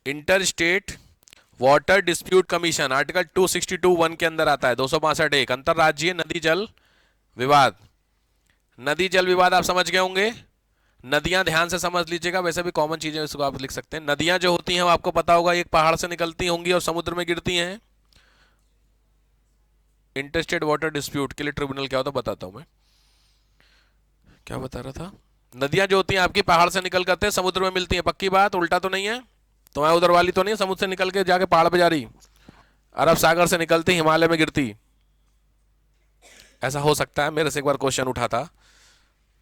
Inter state water dispute commission article 262(1) के अंदर आता है। 265(1) अंतरराज्यीय नदी जल विवाद। नदी जल विवाद आप समझ गए होंगे। नदियां ध्यान से समझ लीजिएगा, वैसे भी कॉमन चीजें इसको आप लिख सकते हैं। नदियां जो होती हैं वो आपको पता होगा एक पहाड़ से निकलती होंगी और समुद्र में गिरती हैं। इंटरस्टेट वाटर डिस्प्यूट के लिए ट्रिब्यूनल क्या होता है बताता हूं मैं। क्या बता रहा था? नदियां जो होती हैं आपकी पहाड़ से निकल करते हैं समुद्र में मिलती हैं, पक्की बात, उल्टा तो नहीं है। तुम्हारे उधर वाली तो नहीं है समुद्र से निकल के जाके पहाड़ पे जा रही, अरब सागर से निकलती हिमालय में गिरती। ऐसा हो सकता है। मेरे से एक बार क्वेश्चन उठा था,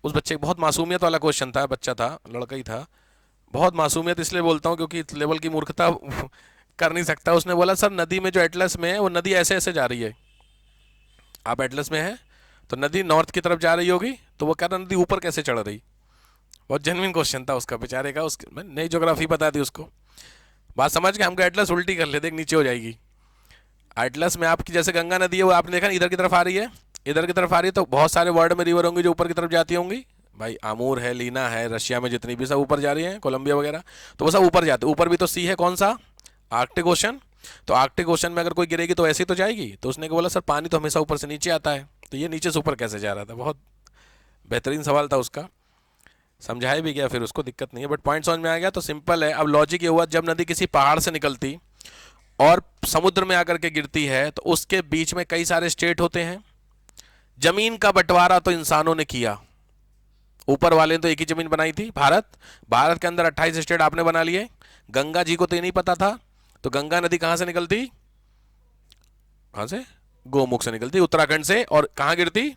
उस बच्चे बहुत मासूमियत वाला क्वेश्चन था, बच्चा था, लड़का ही था। बहुत मासूमियत इसलिए बोलता हूँ क्योंकि इस लेवल की मूर्खता कर नहीं सकता। उसने बोला सर नदी में जो एटलस में है वो नदी ऐसे ऐसे जा रही है। आप एटलस में हैं तो नदी नॉर्थ की तरफ जा रही होगी, तो वो कह रहा नदी ऊपर कैसे चढ़ रही। बहुत जेन्युइन क्वेश्चन था उसका बेचारे का। उसके मैं नई ज्योग्राफी बता दी उसको। बात समझ के हमको एटलस उल्टी कर लेते नीचे हो जाएगी। एटलस में आपकी जैसे गंगा नदी है वो आपने देखा इधर की तरफ आ रही है, इधर की तरफ आ रही है, तो बहुत सारे वर्ल्ड में रिवर होंगी जो ऊपर की तरफ जाती होंगी। भाई आमूर है, लीना है, रशिया में जितनी भी सब ऊपर जा रही हैं, कोलंबिया वगैरह, तो वो सब ऊपर जाते। ऊपर भी तो सी है, कौन सा? Arctic ocean. तो आर्कटिक ओशन में अगर कोई गिरेगी तो ऐसे ही तो जाएगी। तो उसने बोला सर पानी तो हमेशा ऊपर से नीचे आता है, तो ये नीचे से ऊपर कैसे जा रहा था। बहुत बेहतरीन सवाल था उसका, समझाया भी गया, फिर उसको दिक्कत नहीं है, बट पॉइंट समझ में आ गया। तो सिंपल है। अब लॉजिक ये हुआ, जब नदी किसी पहाड़ से निकलती और समुद्र में आकर के गिरती है तो उसके बीच में कई सारे स्टेट होते हैं। जमीन का बंटवारा तो इंसानों ने किया, ऊपर वाले ने तो एक ही जमीन बनाई थी, भारत। भारत के अंदर 28 स्टेट आपने बना लिए। गंगा जी को तो ये नहीं पता था, तो गंगा नदी कहां से निकलती? कहां से? गोमुख से निकलती, उत्तराखंड से। और कहां गिरती?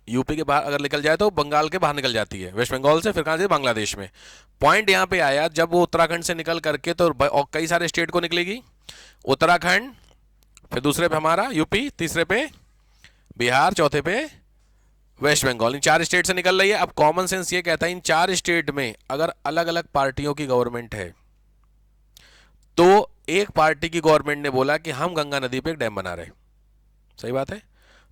यूपी के बाहर अगर निकल जाए तो बंगाल के बाहर निकल जाती है, वेस्ट बंगाल से, फिर कहां से? बांग्लादेश में। पॉइंट यहां पे आया, जब वो उत्तराखंड से निकल करके तो और कई सारे स्टेट को निकलेगी। उत्तराखंड, फिर दूसरे पे हमारा यूपी, तीसरे पे बिहार, चौथे पे वेस्ट बंगाल। इन 4 स्टेट से निकल रही है। अब कॉमन सेंस ये कहता है इन 4 स्टेट में अगर अलग अलग पार्टियों की गवर्नमेंट है तो एक पार्टी की गवर्नमेंट ने बोला कि हम गंगा नदी पे एक डैम बना रहे हैं। सही बात है।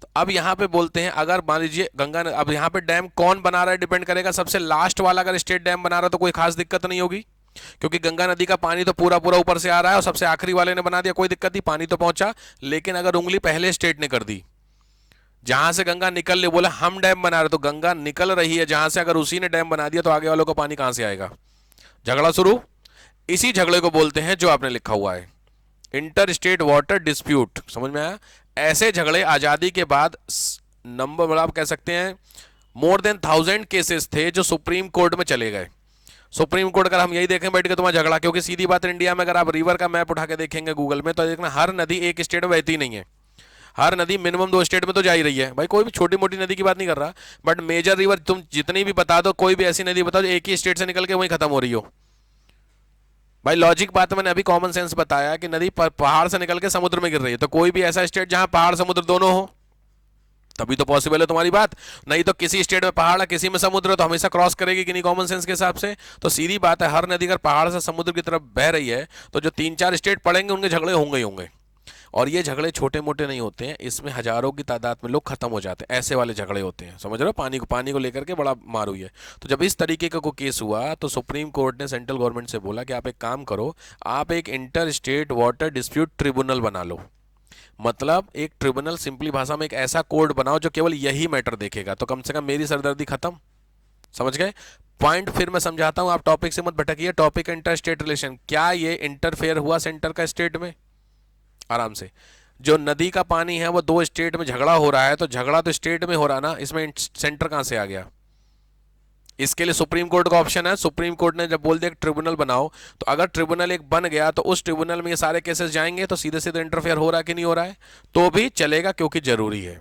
तो अब यहां पे बोलते हैं अगर मान लीजिए अब यहां पे डैम कौन बना रहा है डिपेंड करेगा। सबसे लास्ट वाला अगर स्टेट डैम बना रहा है तो कोई खास दिक्कत नहीं होगी, क्योंकि गंगा नदी का पानी तो पूरा पूरा ऊपर से आ रहा है और सबसे आखिरी वाले ने बना दिया, कोई दिक्कत नहीं, पानी तो पहुंचा। लेकिन अगर उंगली पहले स्टेट ने कर दी, जहां से गंगा निकल ले, बोला हम डैम बना रहे, तो गंगा निकल रही है जहां से, अगर उसी ने डैम बना दिया तो आगे वालों को पानी कहां से आएगा? झगड़ा शुरू। इसी झगड़े को बोलते हैं जो आपने लिखा हुआ है इंटर स्टेट वाटर डिस्प्यूट। समझ में आया? ऐसे झगड़े आजादी के बाद नंबर मतलब आप कह सकते हैं मोर देन 1000 केसेस थे जो सुप्रीम कोर्ट में चले गए। सुप्रीम कोर्ट अगर हम यही देखें बैठ के तुम्हारा झगड़ा, क्योंकि सीधी बात इंडिया में अगर आप रिवर का मैप उठा के देखेंगे गूगल में तो देखना हर नदी एक स्टेट में बहती नहीं है। हर नदी मिनिमम 2 स्टेट में तो जा ही रही है। भाई कोई भी छोटी मोटी नदी की बात नहीं कर रहा, बट मेजर रिवर तुम जितनी भी बता दो, कोई भी ऐसी नदी बताओ जो एक ही स्टेट से निकल के वहीं खत्म हो रही हो। भाई लॉजिक बात मैंने अभी कॉमन सेंस बताया कि नदी पहाड़ से निकल के समुद्र में गिर रही है, तो कोई भी ऐसा स्टेट जहां पहाड़ समुद्र दोनों हो तभी तो पॉसिबल है तुम्हारी बात। नहीं तो किसी स्टेट में पहाड़ है किसी में समुद्र, तो हमेशा क्रॉस करेगी कि नहीं कॉमन सेंस के हिसाब से। तो सीधी बात है, हर नदी अगर पहाड़ से समुद्र की तरफ बह रही है तो जो 3-4 स्टेट पड़ेंगे उनके झगड़े होंगे ही होंगे। और ये झगड़े छोटे मोटे नहीं होते हैं, इसमें हजारों की तादाद में लोग खत्म हो जाते हैं, ऐसे वाले झगड़े होते हैं। समझ रहे हो? पानी को लेकर के बड़ा मार हुई है। तो जब इस तरीके का कोई केस हुआ तो सुप्रीम कोर्ट ने सेंट्रल गवर्नमेंट से बोला कि आप एक काम करो, आप एक inter state water dispute tribunal बना लो। मतलब एक ट्रिब्यूनल, सिंपली भाषा में एक ऐसा कोर्ट बनाओ जो केवल यही मैटर देखेगा, तो कम से कम मेरी सरदर्दी खत्म। समझ गए? पॉइंट फिर मैं समझाता हूं, आप टॉपिक से मत भटकिए। टॉपिक इंटर स्टेट रिलेशन, क्या ये इंटरफेयर हुआ सेंटर का स्टेट में? आराम से। जो नदी का पानी है वो 2 स्टेट में झगड़ा हो रहा है, तो झगड़ा तो स्टेट में हो रहा ना, इसमें सेंटर कहां से आ गया? इसके लिए सुप्रीम कोर्ट का ऑप्शन है। सुप्रीम कोर्ट ने जब बोल दिया ट्रिब्यूनल बनाओ, तो अगर ट्रिब्यूनल एक बन गया तो उस ट्रिब्यूनल में ये सारे केसेस जाएंगे, तो सीधे सीधे इंटरफेयर हो रहा है कि नहीं हो रहा है, तो भी चलेगा क्योंकि जरूरी है।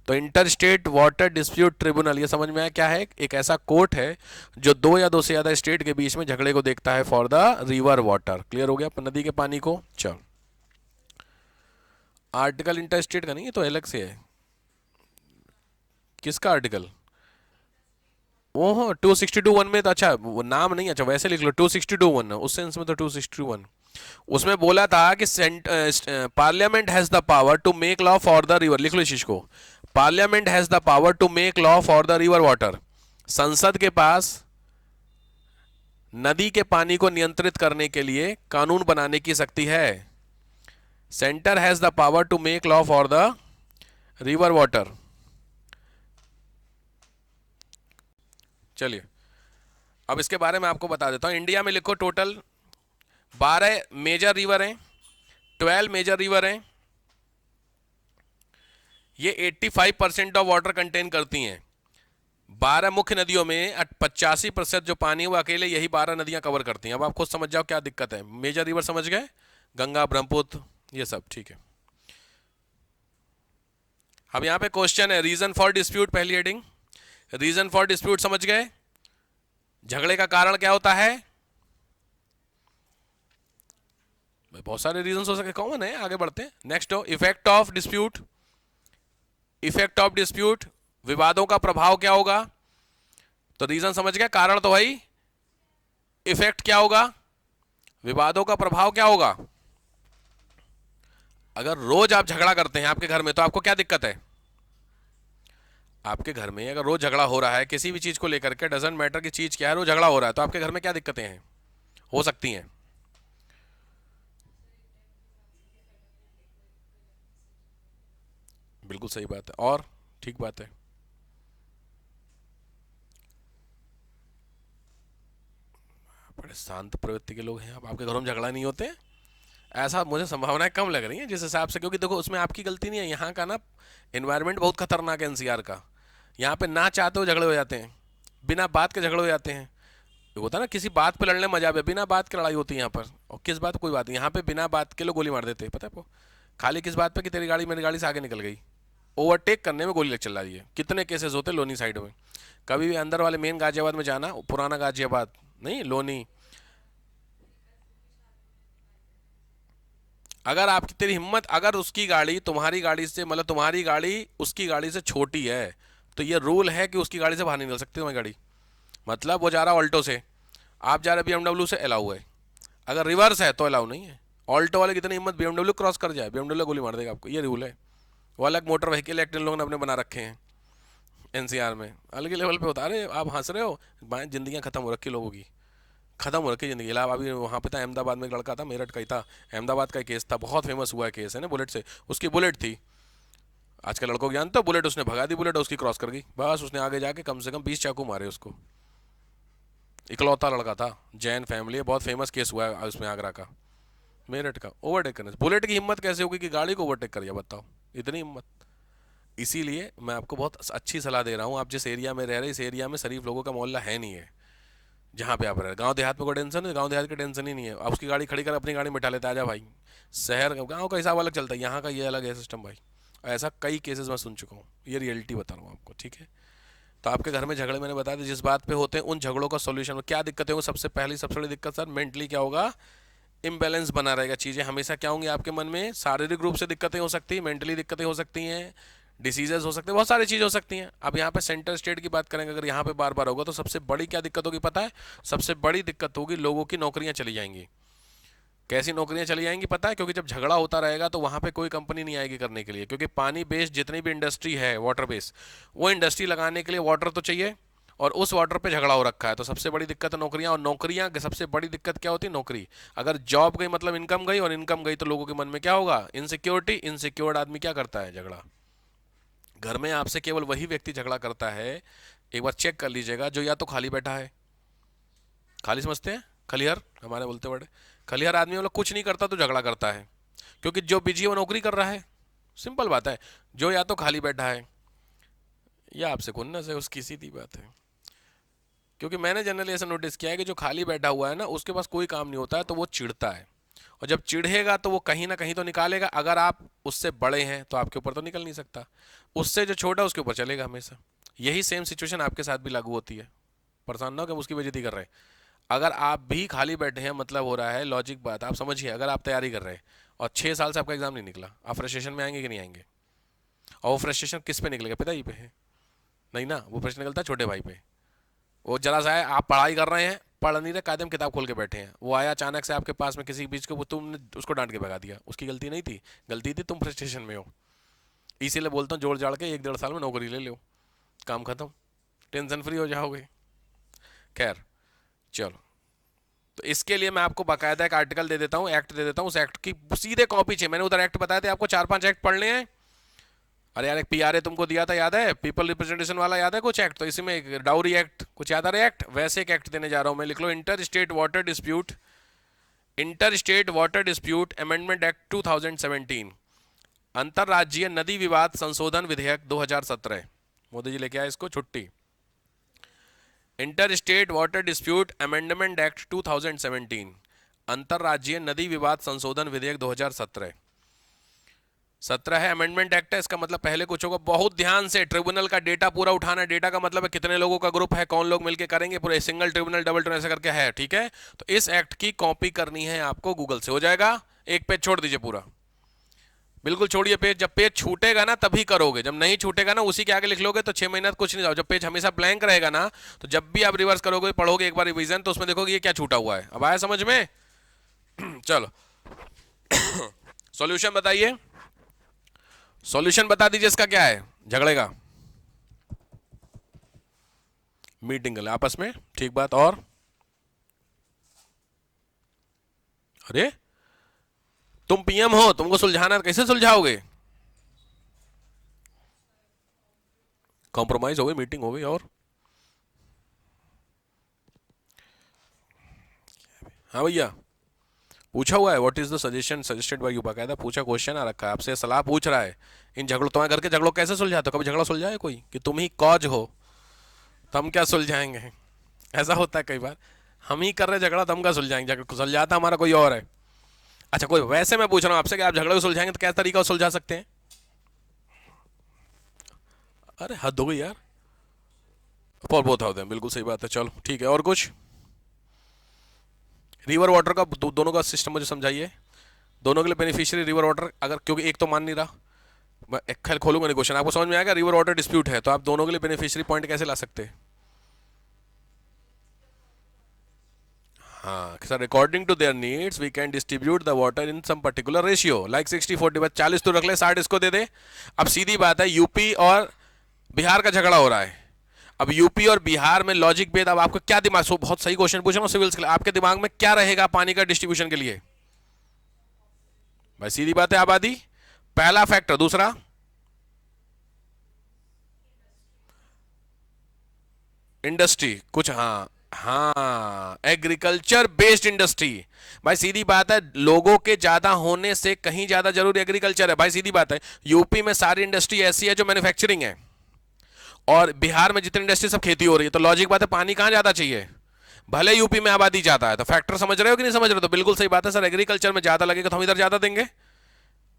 तो inter state water dispute tribunal, ये समझ में आया क्या है? एक ऐसा कोर्ट है जो 2 या 2 से ज्यादा स्टेट के बीच में झगड़े को देखता है for the river water. Clear हो गया? नदी के पानी को। चल, आर्टिकल इंटर स्टेट का नहीं, ये तो अलग से है। किसका आर्टिकल? ओहो 262(1) में तो, अच्छा वो नाम नहीं, अच्छा वैसे लिख लो 262(1), उस सेंस में तो 261। उसमें बोला था कि parliament has the power to make law for the river. लिख लो इस चीज को, parliament has the power to make law for the river water. संसद के पास नदी के पानी को नियंत्रित करने के लिए कानून बनाने की शक्ति है। Centre has the power to make law for the river water. चलिए अब इसके बारे में आपको बता देता हूं। इंडिया में लिखो टोटल 12 मेजर रिवर हैं, 12 मेजर रिवर हैं। ये 85% ऑफ वाटर कंटेन करती हैं। 12 मुख्य नदियों में 85% जो पानी है वो अकेले यही 12 नदियां कवर करती हैं। अब आप खुद समझ जाओ क्या दिक्कत है। मेजर रिवर समझ गए, गंगा ब्रह्मपुत्र ये सब, ठीक है। अब यहां पे क्वेश्चन है रीजन फॉर डिस्प्यूट, पहली हेडिंग रीजन फॉर डिस्प्यूट समझ गए। झगड़े का कारण क्या होता है? बहुत सारे रीजन हो सकते, कॉमन है, आगे बढ़ते हैं। नेक्स्ट हो effect of dispute. Effect of dispute, विवादों का प्रभाव क्या होगा? तो रीजन समझ गए, कारण तो भाई, इफेक्ट क्या होगा? विवादों का प्रभाव क्या होगा? अगर रोज आप झगड़ा करते हैं आपके घर में तो आपको क्या दिक्कत है? आपके घर में अगर रोज झगड़ा हो रहा है किसी भी चीज को लेकर के, डजंट मैटर की चीज क्या है, रोज झगड़ा हो रहा है, तो आपके घर में क्या दिक्कतें हैं, हो सकती हैं? बिल्कुल सही बात है, और ठीक बात है। बड़े शांत प्रवृत्ति के लोग हैं आप, आपके घरों में झगड़ा नहीं होते? ऐसा मुझे संभावनाएं कम लग रही हैं जिस हिसाब से, क्योंकि देखो उसमें आपकी गलती नहीं है। यहाँ का ना एनवायरनमेंट बहुत खतरनाक है एनसीआर का। यहाँ पे ना चाहते हुए झगड़े हो जाते हैं, बिना बात के झगड़े हो जाते हैं। ये होता है ना किसी बात पे लड़ने में मजा है, बिना बात के लड़ाई होती है यहाँ पर। और किस बात कोई बात नहीं, यहाँ पे बिना बात के लोग गोली मार देते हैं, पता है आपको? खाली किस बात पे कि तेरी गाड़ी मेरी गाड़ी से आगे निकल गई, ओवरटेक करने में गोली लग चल रही है। कितने केसेस होते हैं लोनी साइड में। कभी भी अंदर वाले मेन गाजियाबाद में जाना, पुराना गाजियाबाद नहीं, लोनी। अगर आपकी तेरी हिम्मत, अगर उसकी गाड़ी तुम्हारी गाड़ी से, मतलब तुम्हारी गाड़ी उसकी गाड़ी से छोटी है, तो ये रूल है कि उसकी गाड़ी से बाहर नहीं निकल सकती तुम्हारी गाड़ी। मतलब वो जा रहा ऑल्टो से, आप जा रहे बीएमडब्ल्यू से, अलाउ है। अगर रिवर्स है तो अलाउ नहीं है। ऑल्टो वाले कितनी हिम्मत बीएमडब्ल्यू क्रॉस कर जाए, बीएमडब्ल्यू गोली मार देगा आपको, ये रूल है। वो अलग मोटर व्हीकल एक्ट इन लोगों ने अपने बना रखे हैं एनसीआर में, अलग ही लेवल पे होता है। अरे आप हंस रहे हो, जिंदगियां खत्म हो रखी लोगों की, खत्म हो रखी जिंदगी। इलाहाबाद अभी वहाँ पे था, अहमदाबाद में एक लड़का था, मेरठ का ही था, अहमदाबाद का केस था, बहुत फेमस हुआ है केस है ना, बुलेट से। उसकी बुलेट थी, आज के लड़कों को जानते हो, बुलेट उसने भगा दी, बुलेट उसकी क्रॉस कर गई, बस उसने आगे जाके कम से कम 20 चाकू मारे उसको। इकलौता लड़का था, जैन फैमिली है, बहुत फेमस केस हुआ है उसमें आगरा का, मेरठ का। ओवरटेक करने से बुलेट की हिम्मत कैसे होगी कि गाड़ी को ओवरटेक कर, बताओ, इतनी हिम्मत। इसीलिए मैं आपको बहुत अच्छी सलाह दे रहा हूँ, आप जिस एरिया में रह रहे हैं इस एरिया में शरीफ लोगों का मोहल्ला है नहीं है जहाँ पे आप रह रहे। गांव देहात में कोई टेंशन है, गांव देहात की टेंशन ही नहीं है। आप उसकी गाड़ी खड़ी कर अपनी गाड़ी में बैठा लेता है, आजा भाई। शहर गांव का हिसाब अलग चलता है, यहाँ का ये अलग है सिस्टम भाई। ऐसा कई केसेस मैं सुन चुका हूँ, ये रियलिटी बता रहा हूँ आपको, ठीक है। तो आपके घर में झगड़े मैंने बता दिया जिस बात पे होते हैं, उन झगड़ों का सोल्यूशन क्या दिक्कतें होंगी? सबसे पहली सबसे बड़ी दिक्कत सर मेंटली क्या होगा, इम्बैलेंस बना रहेगा। चीज़ें हमेशा क्या होंगी आपके मन में, शारीरिक रूप से दिक्कतें हो सकती हैं, मेंटली दिक्कतें हो सकती हैं, डिसीजेज हो सकते हैं, बहुत सारी चीज़ें हो सकती हैं। अब यहाँ पे सेंटर स्टेट की बात करेंगे, अगर यहाँ पे बार बार होगा तो सबसे बड़ी क्या दिक्कत होगी पता है? सबसे बड़ी दिक्कत होगी लोगों की नौकरियां चली जाएंगी। कैसी नौकरियां चली जाएंगी पता है? क्योंकि जब झगड़ा होता रहेगा तो वहाँ पे कोई कंपनी नहीं आएगी करने के लिए, क्योंकि पानी बेस्ड जितनी भी इंडस्ट्री है वाटर बेस्ड, वो इंडस्ट्री लगाने के लिए वाटर तो चाहिए, और उस वाटर पे झगड़ा हो रखा है। तो सबसे बड़ी दिक्कत है नौकरियां, और नौकरियां सबसे बड़ी दिक्कत क्या होती है? नौकरी। अगर जॉब गई मतलब इनकम गई, और इनकम गई तो लोगों के मन में क्या होगा? इनसिक्योरिटी। इनसिक्योर्ड आदमी क्या करता है? झगड़ा। घर में आपसे केवल वही व्यक्ति झगड़ा करता है, एक बार चेक कर लीजिएगा, जो या तो खाली बैठा है, खाली समझते हैं, खलिहर हमारे बोलते बड़े, खलिहर आदमी मतलब कुछ नहीं करता तो झगड़ा करता है, क्योंकि जो बिजी है वो नौकरी कर रहा है। सिंपल बात है। जो या तो खाली बैठा है या आपसे खुन्नस है, उसकी सीधी बात है। क्योंकि मैंने जनरली ऐसा नोटिस किया है कि जो खाली बैठा हुआ है ना, उसके पास कोई काम नहीं होता है तो वो चिढ़ता है, और जब चिढ़ेगा तो वो कहीं ना कहीं तो निकालेगा। अगर आप उससे बड़े हैं तो आपके ऊपर तो निकल नहीं सकता, उससे जो छोटा है उसके ऊपर चलेगा हमेशा। यही सेम सिचुएशन आपके साथ भी लागू होती है। परेशान ना हो कि हम उसकी बेइज्जती कर रहे हैं। अगर आप भी खाली बैठे हैं, मतलब हो रहा है, लॉजिक बात आप समझिए, अगर आप तैयारी कर रहे हैं और 6 साल से आपका एग्जाम नहीं निकला, आप फ्रस्ट्रेशन में आएंगे कि नहीं आएंगे? और वो फ्रस्ट्रेशन किस पे निकलेगा? पिताजी पे है? नहीं ना, वो प्रश्न निकलता है छोटे भाई पे। वो जरा सा है, आप पढ़ाई कर रहे हैं, पढ़ नहीं रहे, कायदे में किताब खोल के बैठे हैं, वो आया अचानक से आपके पास में किसी बीच को, वो तुमने उसको डांट के भगा दिया, उसकी गलती नहीं थी, गलती थी तुम फ्रस्ट्रेशन में हो। इसीलिए बोलता हूँ जोड़ जाड़ के 1 डेढ़ साल में नौकरी ले लो, काम खत्म, टेंशन फ्री हो जाओगे। खैर चलो, तो इसके लिए मैं आपको बाकायदा एक आर्टिकल दे देता हूँ, एक्ट दे देता हूँ, उस एक्ट की सीधे कॉपी चाहिए। मैंने उधर एक्ट बताया था आपको, 4-5 एक्ट पढ़ने हैं। अरे यार एक पीआरए तुमको दिया था, याद है? पीपल रिप्रेजेंटेशन वाला, याद है कुछ एक्ट? तो इसी में एक डाउरी एक्ट कुछ याद आ रहा है एक्ट, वैसे एक एक्ट देने जा रहा हूं मैं। लिख लो, interstate water dispute, interstate water dispute amendment act 2017, अंतरराज्यीय नदी विवाद संशोधन विधेयक 2017। मोदी जी लेके आए इसको, छुट्टी। Inter state water dispute amendment act 2017, अंतरराज्यीय नदी विवाद संशोधन विधेयक 2017। 17 है, अमेंडमेंट एक्ट है, इसका मतलब पहले कुछ होगा। बहुत ध्यान से ट्रिब्यूनल का डेटा पूरा उठाना। डेटा का मतलब है कितने लोगों का ग्रुप है, कौन लोग मिलके करेंगे, पूरे सिंगल ट्रिब्यूनल, डबल ट्रिब्यूनल ऐसा करके है, ठीक है? तो इस एक्ट की कॉपी करनी है आपको, गूगल से हो जाएगा। एक पेज छोड़ दीजिए पूरा, बिल्कुल छोड़िए पेज। जब पेज छूटेगा ना तभी करोगे, जब नहीं छूटेगा ना उसी के आगे लिख लोगे तो 6 महीना कुछ नहीं जाओ। जब पेज हमेशा ब्लैंक रहेगा ना, तो जब भी आप रिवर्स करोगे, पढ़ोगे एक बार रिवीजन, तो उसमें देखोगे ये क्या छूटा हुआ है। अब आया समझ में? चलो सॉल्यूशन बताइए, सॉल्यूशन बता दीजिए इसका क्या है झगड़े का। मीटिंग कर ले आपस में, ठीक बात। और अरे तुम पीएम हो, तुमको सुलझाना, कैसे सुलझाओगे? कॉम्प्रोमाइज हो गई, मीटिंग हो गई। और हाँ भैया, पूछा हुआ है, what is the suggestion suggested by you, बाकायदा पूछा, क्वेश्चन आ रखा है आपसे, सलाह पूछ रहा है। इन झगड़ों, तुम्हारे घर के झगड़ों कैसे सुलझाते हो? कभी झगड़ा सुलझाए कोई कि तुम ही कॉज हो, तो हम क्या सुलझाएंगे? ऐसा होता है कई बार, हम ही कर रहे झगड़ा तो हम क्या सुलझाएंगे? सुलझाता हमारा कोई और है। अच्छा कोई, वैसे मैं पूछ रहा हूँ आपसे कि आप झगड़े को सुलझाएंगे तो क्या तरीका सुलझा सकते हैं? अरे हद हो गई यार, फॉर बोथ ऑफ देम, बिल्कुल सही बात है। चलो ठीक है, और कुछ? रिवर वाटर का दोनों का सिस्टम मुझे समझाइए। दोनों के लिए बेनिफिशियरी रिवर वाटर, अगर क्योंकि एक तो मान नहीं रहा, मैं एक खैर खोलूंगा नहीं क्वेश्चन, आपको समझ में आएगा। रिवर वाटर डिस्प्यूट है तो आप दोनों के लिए बेनिफिशियरी पॉइंट कैसे ला सकते हैं? हाँ sir, according to their needs we can distribute the water in some particular ratio, like 60-40, बस 40 तो रख ले, 60 इसको दे दे। अब सीधी बात है, यूपी और बिहार का झगड़ा हो रहा है। अब यूपी और बिहार में लॉजिक भेद, अब आपको क्या दिमाग, सो बहुत सही क्वेश्चन पूछ रहा हूँ सिविल्स के लिए, आपके दिमाग में क्या रहेगा पानी का डिस्ट्रीब्यूशन के लिए? भाई सीधी बात है, आबादी पहला फैक्टर, दूसरा इंडस्ट्री कुछ, हाँ हाँ, एग्रीकल्चर बेस्ड इंडस्ट्री। भाई सीधी बात है, लोगों के ज्यादा होने से कहीं ज्यादा जरूरी एग्रीकल्चर है। भाई सीधी बात है, यूपी में सारी इंडस्ट्री ऐसी है जो मैन्युफैक्चरिंग है, और बिहार में जितनी इंडस्ट्री सब खेती हो रही है, तो लॉजिक बात है पानी कहां ज्यादा चाहिए? भले यूपी में आबादी ज्यादा है, तो फैक्टर समझ रहे हो कि नहीं समझ रहे हो? तो बिल्कुल सही बात है सर, एग्रीकल्चर में ज्यादा लगेगा तो हम इधर ज्यादा देंगे,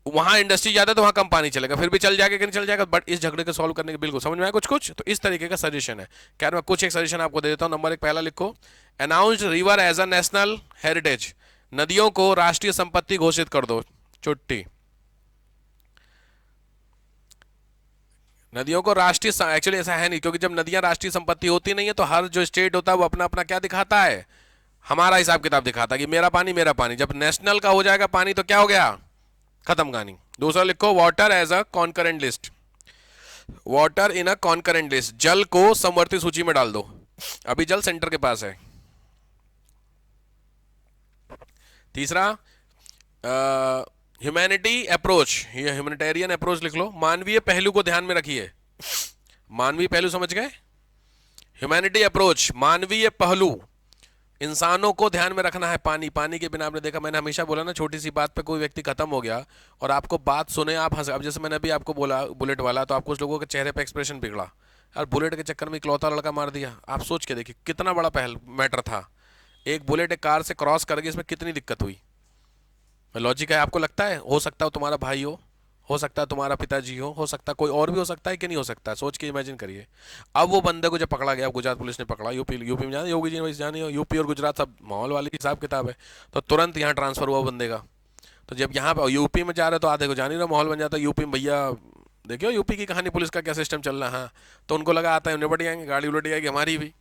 वहां इंडस्ट्री ज्यादा है तो वहां कम पानी चलेगा, फिर भी चल जाएगा कि नहीं चल जाएगा। बट इस झगड़े को सॉल्व करने के बिल्कुल समझ में आया कुछ कुछ, तो इस तरीके का सजेशन है। क्या मैं कुछ एक सजेशन आपको दे देता हूं। नंबर 1 पहला लिखो, announced river as a national heritage, नदियों को राष्ट्रीय संपत्ति घोषित कर दो, छुट्टी। नदियों को राष्ट्रीय, एक्चुअली ऐसा है नहीं, क्योंकि जब नदियां राष्ट्रीय संपत्ति होती नहीं है तो हर जो स्टेट होता है वो अपना अपना क्या दिखाता है, हमारा हिसाब किताब दिखाता है कि मेरा पानी मेरा पानी। जब नेशनल का हो जाएगा पानी तो क्या हो गया, खत्म कहानी। दूसरा लिखो, water as a concurrent list, water in a concurrent list, जल को समवर्ती सूची में डाल दो। अभी जल सेंटर के पास है। तीसरा, ह्यूमैनिटी अप्रोच, ये ह्यूमैनिटेरियन अप्रोच लिख लो, मानवीय पहलू को ध्यान में रखिए। मानवीय पहलू समझ गए? ह्यूमैनिटी अप्रोच, मानवीय पहलू, इंसानों को ध्यान में रखना है। पानी, पानी के बिना आपने देखा, मैंने हमेशा बोला ना, छोटी सी बात पे कोई व्यक्ति खत्म हो गया और आपको बात सुने आप हंसे। अब जैसे मैंने अभी आपको बोला बुलेट वाला, तो आपको उस लोगों के चेहरे पे एक्सप्रेशन बिगड़ा, यार बुलेट के चक्कर में इकलौता लड़का मार दिया। आप सोच के देखिए कितना बड़ा पहल मैटर था, एक बुलेट एक कार से क्रॉस कर गई, इसमें कितनी दिक्कत हुई। लॉजिक है, आपको लगता है हो सकता है तुम्हारा भाई हो सकता है तुम्हारा पिताजी हो सकता है कोई और भी हो सकता है कि नहीं हो सकता है, सोच के इमेजिन करिए। अब वो बंदे को जब पकड़ा गया, गुजरात पुलिस ने पकड़ा, यूपी यूपी में जाने, योगी जी ने जानी हो, यूपी और गुजरात सब माहौल वाली हिसाब किताब है, तो तुरंत यहाँ ट्रांसफर हुआ बंदे का। तो जब यहाँ पे यूपी में जा रहे तो आधे को जान ही रहा, माहौल बन जाता है यूपी में। भैया देखियो यूपी की कहानी, पुलिस का क्या सिस्टम चल रहा है। हाँ, तो उनको लगा आता है निपट जाएंगे, गाड़ी उलट जाएगी हमारी भी,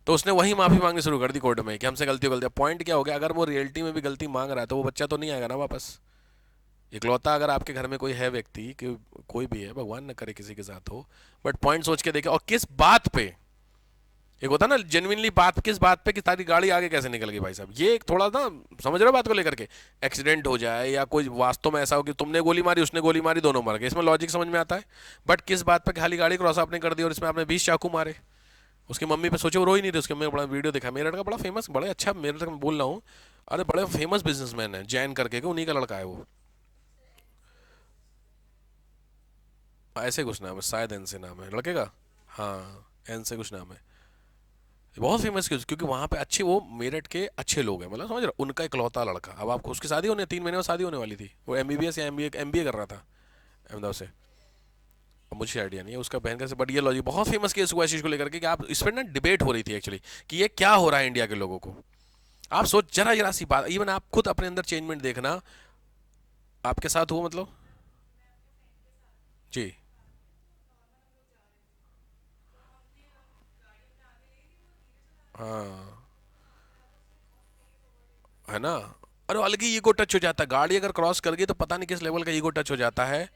तो उसने वही माफी मांगनी शुरू कर दी कोर्ट में कि हमसे गलती हो गलती। पॉइंट क्या हो गया, अगर वो रियलिटी में भी गलती मांग रहा है तो वो बच्चा तो नहीं आएगा ना वापस। इकलौता अगर आपके घर में कोई है व्यक्ति कि कोई भी है, भगवान न करे किसी के साथ हो, बट पॉइंट सोच के देखे, और किस बात पे, एक होता ना जेन्युइनली बात, किस बात पे कि तारी गाड़ी आगे कैसे निकल गई भाई साहब, ये एक थोड़ा ना, समझ रहे हो बात को लेकर के, एक्सीडेंट हो जाए या कोई वास्तव में ऐसा हो कि तुमने गोली मारी उसने गोली मारी दोनों मर गए, इसमें लॉजिक समझ में आता है। बट किस बात पे खाली गाड़ी क्रॉस आपने कर दी और इसमें आपने 20 चाकू मारे। उसकी मम्मी पे सोचे, वो रो ही नहीं रही, उसके मैं बड़ा वीडियो देखा, मेरठ का बड़ा फेमस, बड़े अच्छा मेरठ का मैं बोल रहा हूँ, अरे बड़े फेमस बिजनेसमैन है जैन करके के, उन्हीं का लड़का है वो। ऐसे कुछ नाम है शायद, एन से नाम है लड़के का। हाँ, एन से कुछ नाम है। बहुत फेमस क्योंकि वहाँ पे अच्छे, वो मेरठ के अच्छे लोग हैं, मतलब समझ रहे हो? उनका इकलौता लड़का। अब आपको उसकी शादी होने 3 महीने में शादी होने वाली थी, वो एमबीबीएस या एमबीए कर रहा था अहमदाबाद से। अब मुझे आइडिया नहीं है उसका बहन कैसे, बट ये लॉजिक बहुत फेमस केस हुआ इस चीज़ को लेकर के कि आप इस पर ना डिबेट हो रही थी एक्चुअली कि ये क्या हो रहा है इंडिया के लोगों को। आप सोच, जरा जरा सी बात, इवन आप खुद अपने अंदर चेंजमेंट देखना, आपके साथ हुआ मतलब। जी। हाँ, है ना। अरे अलग ही ईगो टच हो जाता है, गाड़ी अगर क्रॉस कर गई तो पता नहीं किस लेवल का ईगो टच हो जाता है।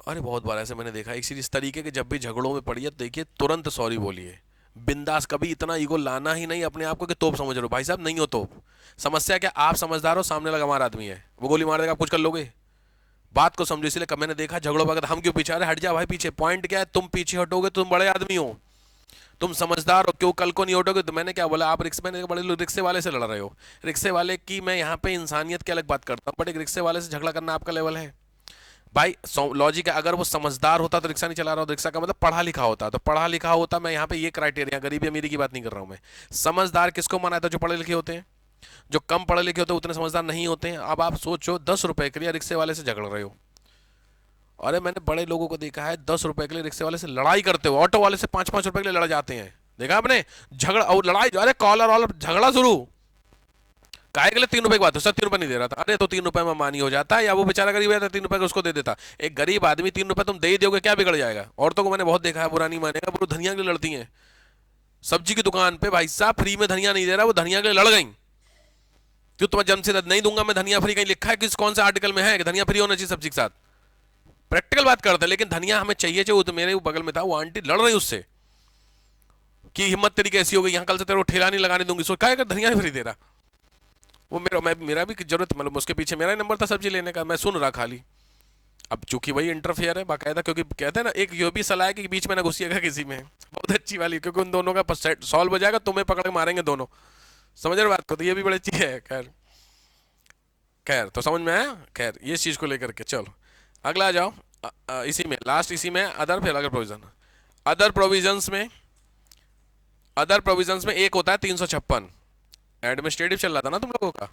अरे बहुत बार ऐसे मैंने देखा, इस तरीके के जब भी झगड़ों में पड़ी है तो देखिए तुरंत सॉरी बोलिए, बिंदास, कभी इतना ईगो लाना ही नहीं अपने आप को कि तोप समझ रहे हो, भाई साहब नहीं हो तोप। समस्या क्या, आप समझदार हो, सामने लगा हमारा आदमी है, वो गोली मार देगा, आप कुछ कर लोगे? बात को समझो। इसलिए मैंने देखा झगड़ों पर हम क्यों पीछे, अरे हट जा भाई पीछे, पॉइंट क्या है, तुम पीछे हटोगे तो तुम बड़े आदमी हो, तुम समझदार हो, क्यों कल को नहीं हटोगे? तो मैंने क्या बोला, आप रिक्शे, मैंने बड़े लोग रिक्शे वाले से लड़ रहे हो, रिक्शे वाले की मैं यहाँ पे इंसानियत की अलग बात करता हूँ, बट एक रिक्शे वाले से झगड़ा करना आपका लेवल है भाई? लॉजिक है, अगर वो समझदार होता तो रिक्शा नहीं चला रहा होता, रिक्शा का मतलब पढ़ा लिखा होता, तो पढ़ा लिखा होता, मैं यहाँ पे ये क्राइटेरिया, गरीबी अमीरी की बात नहीं कर रहा हूँ मैं। समझदार किसको माना था? जो पढ़े लिखे होते हैं। जो कम पढ़े लिखे होते हैं उतने समझदार नहीं होते हैं। अब आप सोचो, 10 रुपए के लिए रिक्शे वाले से झगड़ रहे हो। अरे मैंने बड़े लोगों को देखा है 10 रुपए के लिए रिक्शे वाले से लड़ाई करते हो, ऑटो वाले से 5-5 रुपए के लिए लड़ जाते हैं, देखा आपने? झगड़ा और लड़ाई, अरे कॉलर वालर झगड़ा शुरू, काय के लिए 3 रुपए की बात है, सर 3 रुपए नहीं दे रहा था, अरे तो 3 रुपए में मानी हो जाता है, या वो बेचारा गरीब है 3 रुपए का उसको दे देता। एक गरीब आदमी 3 रुपए तुम दे ही दोगे, क्या बिगड़ जाएगा? औरतों को मैंने बहुत देखा है, बुरा नहीं मानेगा, वो धनिया के लिए लड़ती हैं। सब्जी की दुकान पे भाई साहब फ्री में धनिया नहीं दे रहा, वो धनिया के लिए लड़ गई, क्यों? तुम्हें जन्म से नहीं दूंगा मैं धनिया फ्री, कहीं लिखा है किस कौन से आर्टिकल में है कि धनिया फ्री होना चाहिए सब्जी के साथ? प्रैक्टिकल बात करते हैं, लेकिन धनिया हमें चाहिए चाहिए। वो तो मेरे बगल में था, वो आंटी लड़ रही उससे कि हिम्मत तेरी कैसी हो गई, यहाँ कल से तेरे को ठेला नहीं लगाने दूंगी, सो क्या धनिया नहीं फ्री दे रहा। वो मेरा भी जरूरत, मतलब उसके पीछे मेरा ही नंबर था सब्जी लेने का, मैं सुन रहा खाली। अब चूंकि वही इंटरफेयर है बाकायदा, क्योंकि कहते हैं ना, एक ये भी सलाह है कि बीच में ना घुसिएगा किसी में, बहुत अच्छी वाली, क्योंकि उन दोनों का सॉल्व हो जाएगा, तुम्हें पकड़ के मारेंगे दोनों। समझ रहे हो बात को? तो ये भी बड़ी अच्छी है। खैर, खैर तो समझ में आया। खैर ये चीज को लेकर के चलो अगला आ जाओ। इसी में लास्ट, इसी में अदर, फिर अगर प्रोविजन, अदर प्रोविजंस में, अदर प्रोविजंस में एक होता है 356, एडमिनिस्ट्रेटिव चल रहा था ना तुम लोगों का,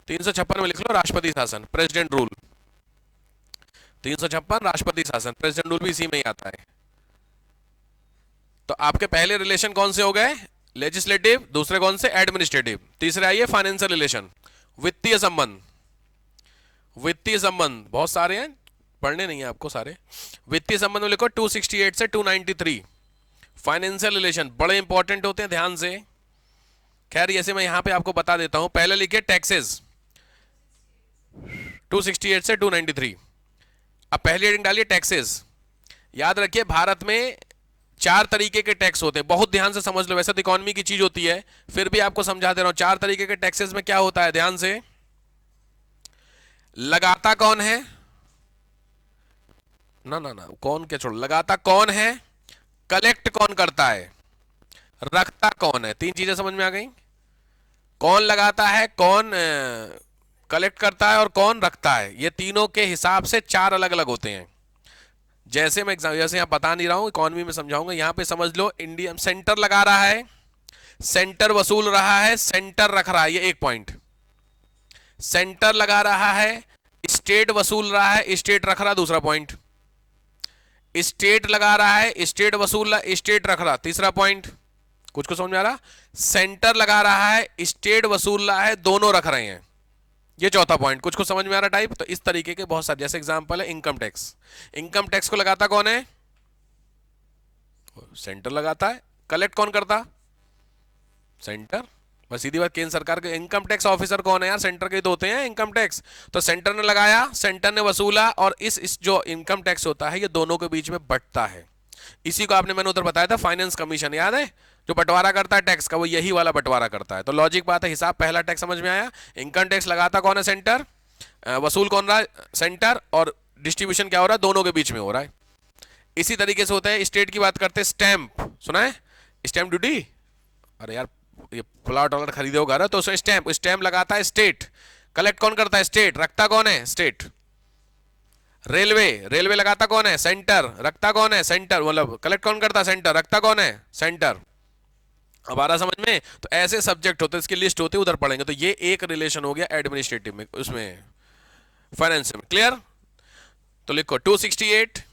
356 में लिख लो राष्ट्रपति शासन, प्रेसिडेंट रूल। 356 राष्ट्रपति शासन, प्रेसिडेंट रूल भी इसी में ही आता है। तो आपके पहले रिलेशन कौन से हो गए? लेजिस्लेटिव। दूसरे कौन से? एडमिनिस्ट्रेटिव। तीसरे आइए फाइनेंशियल रिलेशन, वित्तीय संबंध। वित्तीय संबंध बहुत सारे हैं, पढ़ने नहीं है आपको सारे। वित्तीय संबंध में लिखो 268 से 293। फाइनेंशियल रिलेशन बड़े इंपॉर्टेंट होते हैं, ध्यान से। खैर ऐसे मैं यहां पे आपको बता देता हूं। पहले लिखिए टैक्सेस, 268 से 293। अब पहली हेडिंग डालिए टैक्सेस। याद रखिए भारत में 4 तरीके के टैक्स होते हैं, बहुत ध्यान से समझ लो, वैसे तो इकोनॉमी की चीज होती है, फिर भी आपको समझा दे रहा हूं। 4 तरीके के टैक्सेस में क्या होता है, ध्यान से। लगाता कौन है? ना ना ना, कौन क्या छोड़, लगाता कौन है, कलेक्ट कौन करता है, रखता कौन है। 3 चीजें समझ में आ गई। कौन लगाता है, कौन कलेक्ट करता है और कौन रखता है। ये तीनों के हिसाब से 4 अलग अलग होते हैं। जैसे मैं एग्जाम, जैसे यहां बता नहीं रहा हूं, इकोनॉमी में समझाऊंगा। यहां पे समझ लो, इंडिया सेंटर लगा रहा है, सेंटर वसूल रहा है, सेंटर रख रहा है, ये एक पॉइंट। सेंटर लगा रहा है, स्टेट वसूल रहा है, स्टेट रख रहा, दूसरा पॉइंट। स्टेट लगा रहा है, स्टेट वसूल रहा, स्टेट रख रहा, तीसरा पॉइंट। कुछ को समझ में आ रहा? सेंटर लगा रहा है, स्टेट वसूल रहा है, दोनों रख रहे हैं, ये चौथा पॉइंट। कुछ को समझ में आ रहा टाइप? तो इस तरीके के बहुत सारे, जैसे एग्जांपल है इनकम टैक्स। इनकम टैक्स को लगाता कौन है? सेंटर लगाता है। कलेक्ट कौन करता? सेंटर। बस सीधी बात, केंद्र सरकार के इनकम टैक्स ऑफिसर कौन है यार? सेंटर के तो होते हैं इनकम टैक्स। तो सेंटर ने लगाया, सेंटर ने वसूला, और इस जो इनकम टैक्स होता है ये दोनों के बीच में बंटता है। इसी को आपने मैंने उधर बताया था, फाइनेंस कमीशन याद है, जो बंटवारा करता है टैक्स का, वो यही वाला बंटवारा करता है। तो लॉजिक बात है, हिसाब पहला टैक्स समझ में आया। इनकम टैक्स लगाता कौन है? सेंटर। वसूल कौन रहा है? सेंटर। और डिस्ट्रीब्यूशन क्या हो रहा है? दोनों के बीच में हो रहा है। इसी तरीके से होता है स्टेट की बात करते हैं, स्टैंप सुना है? स्टैंप ड्यूटी, अरे यार ये प्लॉट वॉट खरीदे हो घर, तो उसमें स्टैंप, स्टैंप लगाता है स्टेट। कलेक्ट कौन करता है? स्टेट। रखता कौन है? स्टेट। रेलवे, रेलवे लगाता कौन है? सेंटर। रखता कौन है? सेंटर। मतलब कलेक्ट कौन करता है? सेंटर। रखता कौन है? सेंटर। अब आ रहा समझ में? तो ऐसे सब्जेक्ट होते हैं, इसकी लिस्ट होती है, उधर पढ़ेंगे। तो ये एक रिलेशन हो गया एडमिनिस्ट्रेटिव में, उसमें फाइनेंस में। क्लियर? तो लिखो 268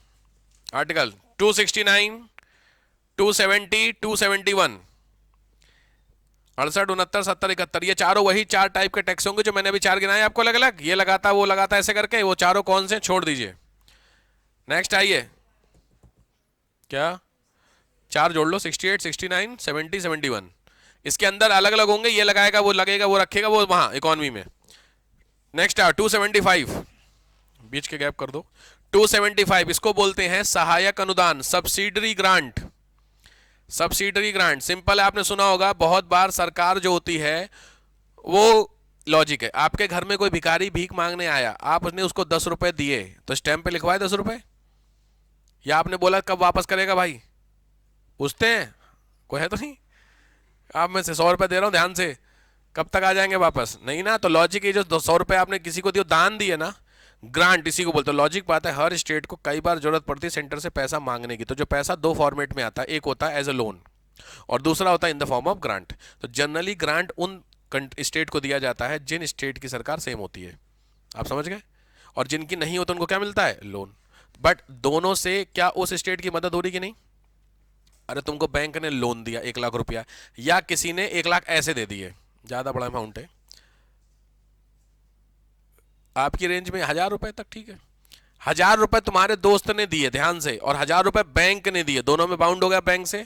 आर्टिकल, 269, 270, 271, 68, 69, 70, 71, ये चारों वही चार टाइप के टैक्स होंगे जो मैंने अभी चार गिनाए आपको अलग अलग। ये लगाता, वो लगाता, ऐसे करके वो चारों कौन से छोड़ दीजिए। नेक्स्ट आइए, क्या चार जोड़ लो, 68, 69, 70, 71। इसके अंदर अलग अलग होंगे, ये लगाएगा, वो लगेगा, वो रखेगा, वो वहां इकोनॉमी में। नेक्स्ट आ 275, बीच के गैप कर दो। 275 इसको बोलते हैं सहायक अनुदान, subsidiary grant. Subsidiary grant simple है, आपने सुना होगा बहुत बार। सरकार जो होती है वो लॉजिक है, आपके घर में कोई भिखारी भीख मांगने आया, आपने उसको 10 रुपए दिए तो स्टैंप पे लिखवाए 10 रुपए, या आपने बोला कब वापस करेगा भाई? पूछते हैं? कोई है तो नहीं? आप में से 100 रुपए दे रहा हूं, ध्यान से, कब तक आ जाएंगे वापस? नहीं ना। तो लॉजिक ये, जो 100 रुपए आपने किसी को दिए, दान दिए ना, ग्रांट इसी को बोलते हैं। लॉजिक बात है, हर स्टेट को कई बार जरूरत पड़ती है सेंटर से पैसा मांगने की। तो जो पैसा दो फॉर्मेट में आता है, एक होता है एज अ लोन और दूसरा होता है in the form of grant. तो जनरली ग्रांट उन स्टेट को दिया जाता है जिन स्टेट की सरकार सेम होती है, आप समझ गए? और जिनकी नहीं होती उनको क्या मिलता है? लोन। बट दोनों से क्या उस स्टेट की मदद हो रही कि नहीं? अरे तुमको बैंक ने लोन दिया 1 लाख रुपया, या किसी ने 1 लाख ऐसे दे दिए, ज्यादा बड़ा अमाउंट है, आपकी रेंज में 1000 रुपए तक ठीक है। 1000 रुपए तुम्हारे दोस्त ने दिए, ध्यान से, और 1000 रुपए बैंक ने दिए, दोनों में बाउंड हो गया बैंक से।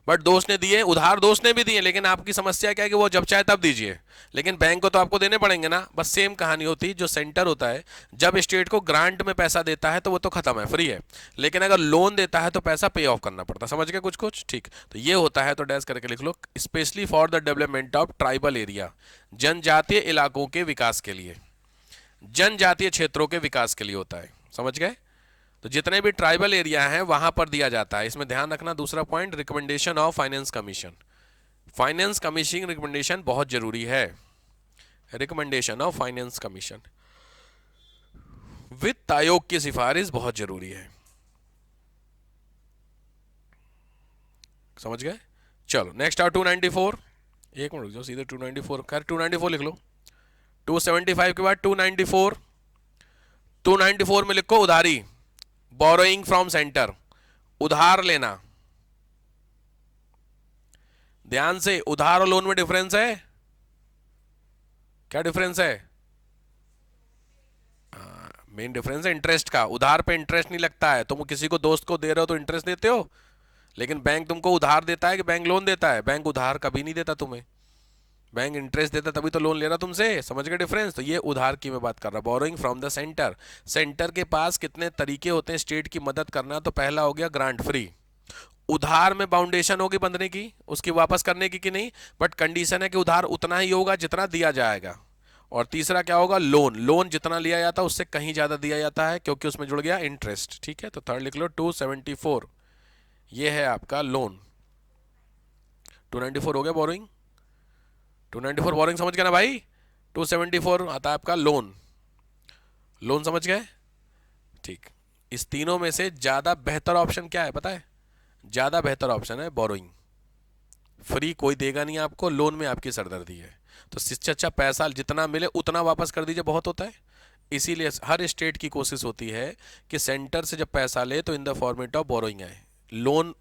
बट दोस्त ने दिए उधार, दोस्त ने भी दिए, लेकिन आपकी समस्या क्या है कि वो जब चाहे तब दीजिए, लेकिन बैंक को तो आपको देने पड़ेंगे ना। बस सेम कहानी होती है, जो सेंटर होता है जब स्टेट को ग्रांट में पैसा देता है तो वो तो खत्म है, फ्री है, लेकिन अगर लोन देता है तो पैसा पे ऑफ करना पड़ता है। समझ गए कुछ कुछ? ठीक, तो ये होता है। तो डैश करके लिख लो, specially for the development of tribal area, जनजातीय इलाकों के विकास के लिए, जनजातीय क्षेत्रों के विकास के लिए होता है। समझ गए? तो जितने भी ट्राइबल एरिया हैं वहां पर दिया जाता है। इसमें ध्यान रखना, दूसरा point, recommendation of finance commission. Finance commission recommendation बहुत जरूरी है। रिकमेंडेशन ऑफ फाइनेंस कमीशन, वित्त आयोग की सिफारिश बहुत जरूरी है। समझ गए? चलो नेक्स्ट आ 294, एक मिनट रुक जाओ, सीधे 294, खैर 294 लिख लो। 275 के बाद 294, 294 में लिखो उधारी, बोरोइंग फ्रॉम सेंटर, उधार लेना। ध्यान से, उधार और लोन में डिफरेंस है। क्या डिफरेंस है? मेन डिफरेंस है इंटरेस्ट का। उधार पे इंटरेस्ट नहीं लगता है, तुम किसी को दोस्त को दे रहे हो तो इंटरेस्ट देते हो, लेकिन बैंक तुमको उधार देता है कि बैंक लोन देता है? बैंक उधार कभी नहीं देता तुम्हें, बैंक इंटरेस्ट देता तभी तो लोन ले रहा तुमसे। समझ गए डिफरेंस? तो ये उधार की मैं बात कर रहा, borrowing from the centre. Centre के पास कितने तरीके होते हैं स्टेट की मदद करना? तो पहला हो गया ग्रांट फ्री, उधार में बाउंडेशन होगी बंधने की, उसकी वापस करने की कि नहीं, बट कंडीशन है कि उधार उतना ही होगा जितना दिया जाएगा। और तीसरा क्या होगा? लोन, लोन जितना लिया जाता है उससे कहीं ज्यादा दिया जाता है क्योंकि उसमें जुड़ गया इंटरेस्ट। ठीक है, तो थर्ड लिख लो 274, ये है आपका लोन। 294 हो गया बोरोइंग, 294 बोरोइंग, समझ गया ना भाई? 274 आता है आपका लोन। लोन समझ गए? ठीक, इस तीनों में से ज्यादा बेहतर ऑप्शन क्या है पता है? ज्यादा बेहतर ऑप्शन है बोरोइंग। फ्री कोई देगा नहीं आपको, लोन में आपकी सरदर्दी है, तो इससे अच्छा पैसा जितना मिले उतना वापस कर दीजिए, बहुत होता है। इसीलिए हर स्टेट की कोशिश होती है कि सेंटर से जब पैसा ले तो in the format of borrowing आए। लोन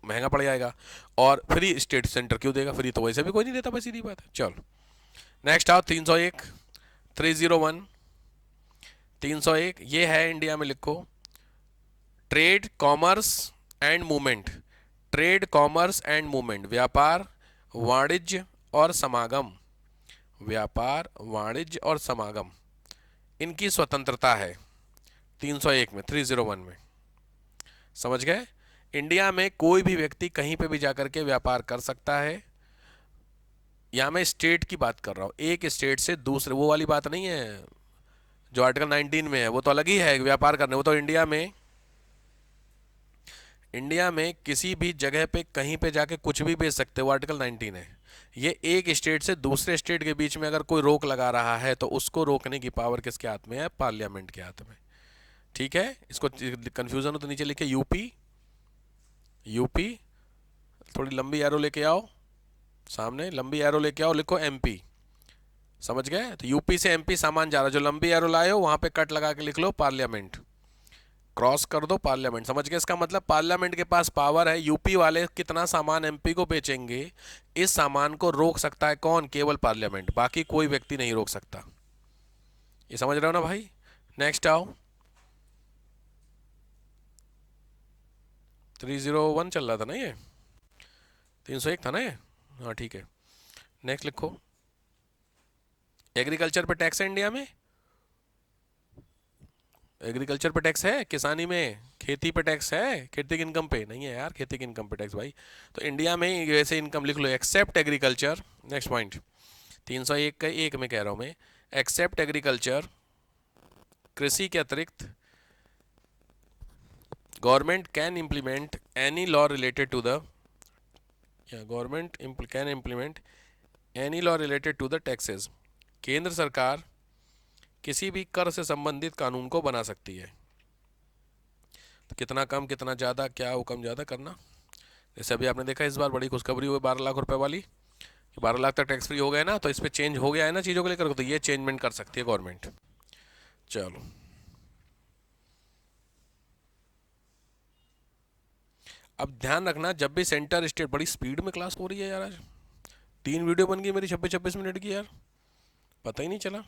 महंगा पड़ जाएगा, और फ्री स्टेट सेंटर क्यों देगा? फ्री तो वैसे भी कोई नहीं देता, बस सीधी बात है। चलो नेक्स्ट आओ 301, 301, 301, ये है इंडिया में, लिखो trade, commerce and movement. Trade, commerce and movement, व्यापार, वाणिज्य और समागम। व्यापार, वाणिज्य और समागम, इनकी स्वतंत्रता है 301 में, 301 में। समझ गए? इंडिया में कोई भी व्यक्ति कहीं पे भी जाकर के व्यापार कर सकता है। यहाँ मैं स्टेट की बात कर रहा हूँ, एक स्टेट से दूसरे, वो वाली बात नहीं है जो आर्टिकल 19 में है, वो तो अलग ही है व्यापार करने। वो तो इंडिया में किसी भी जगह पे कहीं पे जाके कुछ भी बेच सकते हो, आर्टिकल 19 है। ये एक स्टेट से दूसरे स्टेट के बीच में अगर कोई रोक लगा रहा है तो उसको रोकने की पावर किसके हाथ में है? पार्लियामेंट के हाथ में। ठीक है, इसको कंफ्यूजन हो तो नीचे लिखे यूपी। यूपी, थोड़ी लंबी एरो लेके आओ, सामने लंबी एरो लेके आओ, लिखो एमपी। समझ गए? तो यूपी से एमपी सामान जा रहा है, जो लंबी एरो लाए हो वहां पे कट लगा के लिख लो पार्लियामेंट, क्रॉस कर दो पार्लियामेंट। समझ गए? इसका मतलब पार्लियामेंट के पास पावर है। यूपी वाले कितना सामान एमपी को बेचेंगे, इस सामान को रोक सकता है कौन? केवल पार्लियामेंट, बाकी कोई व्यक्ति नहीं रोक सकता। ये समझ रहे हो ना भाई? नेक्स्ट आओ। 301 चल रहा था ना ये, 301 था ना ये, हाँ ठीक है। नेक्स्ट लिखो। एग्रीकल्चर पे टैक्स है इंडिया में? एग्रीकल्चर पे टैक्स है? किसानी में, खेती पे टैक्स है? खेती की इनकम पे नहीं है यार, खेती की इनकम पे टैक्स भाई। तो इंडिया में वैसे इनकम लिख लो, एक्सेप्ट एग्रीकल्चर। नेक्स्ट पॉइंट 301 का एक में कह रहा हूँ मैं, एक्सेप्ट एग्रीकल्चर, कृषि के अतिरिक्त government can implement any law related to the, या government can implement any law related to the taxes. केंद्र सरकार किसी भी कर से संबंधित कानून को बना सकती है। तो कितना कम कितना ज़्यादा, क्या हुक्म ज़्यादा करना। जैसे अभी आपने देखा इस बार बड़ी खुशखबरी हुई 12 लाख रुपए वाली, कि 12 लाख तक टैक्स फ्री हो गया ना, तो इस पर चेंज हो गया है ना चीज़ों को लेकर, तो ये चेंजमेंट कर सकती है गवर्नमेंट। चलो, अब ध्यान रखना, जब भी सेंटर स्टेट, बड़ी स्पीड में क्लास हो रही है यार आज, 3 वीडियो बन गई मेरी 26-26 मिनट की यार, पता ही नहीं चला।